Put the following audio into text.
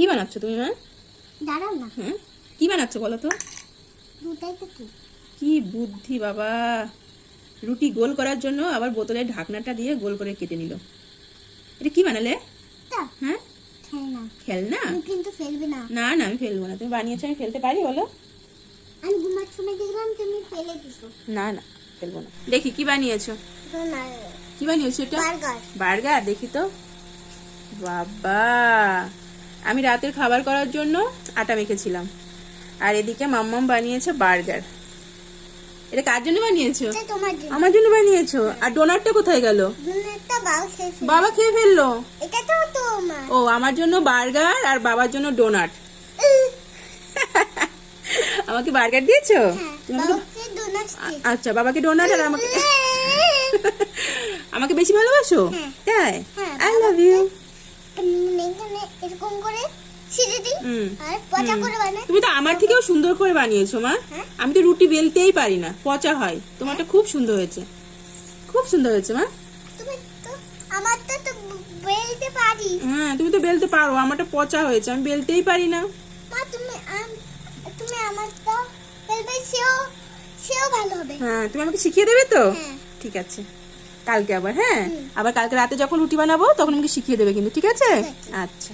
কি বানাচ্ছ তুমি মা? দাঁড়াও না। হ্যাঁ, কি বানাচ্ছ বলো তো? দুটাই তো কি? কি বুদ্ধি বাবা! রুটি গোল করার জন্য আবার বোতলের ঢাকনাটা দিয়ে গোল করে কেটে নিল। এটা কি বানালে? তা হ্যাঁ, খেলনা। খেলনা? তুমি কিন্তু ফেলবে না। না না, আমি ফেলবো না। তুমি বানিয়েছো, আমি ফেলতে পারি বলো? আমি ঘুমার সময় দেখলাম তুমি ফেলে দিছো। না না, ফেলবো না। দেখি কি বানিয়েছো। তো না, কি বানিয়েছো এটা? বার্গার। বার্গার, দেখি তো। বাবা, আমি রাতের খাবার করার জন্য আটা মেখেছিলাম, আর এদিকে মাম্মাম বানিয়েছে বার্গার। এটা কার জন্য বানিয়েছো? এটা তোমার জন্য। আমার জন্য বানিয়েছো। আর ডোনাটটা কোথায় গেল? দুনেরটা বাবা খেয়ে ফেলবে। বাবা খেয়ে ফেললো। এটা তো তোমার। ও, আমার জন্য বার্গার আর বাবার জন্য ডোনাট। আমাকে বার্গার দিয়েছো? হ্যাঁ, তুমি আমাকে বাবাকে ডোনাট দিয়েছি। আচ্ছা, বাবাকে ডোনাট আর আমাকে আমাকে বেশি ভালোবাসো? হ্যাঁ। তাই? হ্যাঁ, আই লাভ ইউ। এখানে এরকম করে ছিঁড়ে দিই হুম। আর পচা করে বানাই। তুমি তো আমার থেকেও সুন্দর করে বানিয়েছো মা। হ্যাঁ। আমি তো রুটি বেলতেই পারি না, পচা হয়। তোমারটা খুব সুন্দর হয়েছে, খুব সুন্দর হয়েছে মা। তুমি তো আমারটা তো বেলতে পারি। হ্যাঁ, তুমি তো বেলতে পারো, আমারটা পচা হয়েছে, আমি বেলতেই পারি না। মা তুমি আমারটা বেলবে, সেও ভালো হবে। হ্যাঁ, তুমি আমাকে শিখিয়ে দেবে তো? হ্যাঁ। ঠিক আছে, কালকে আবার। হ্যাঁ, হুম। আবার কালকে রাতে যখন রুটি বানাবো তখন আমাকে শিখিয়ে দেবে কিন্তু, ঠিক আছে? ঠিক আছে। আচ্ছা।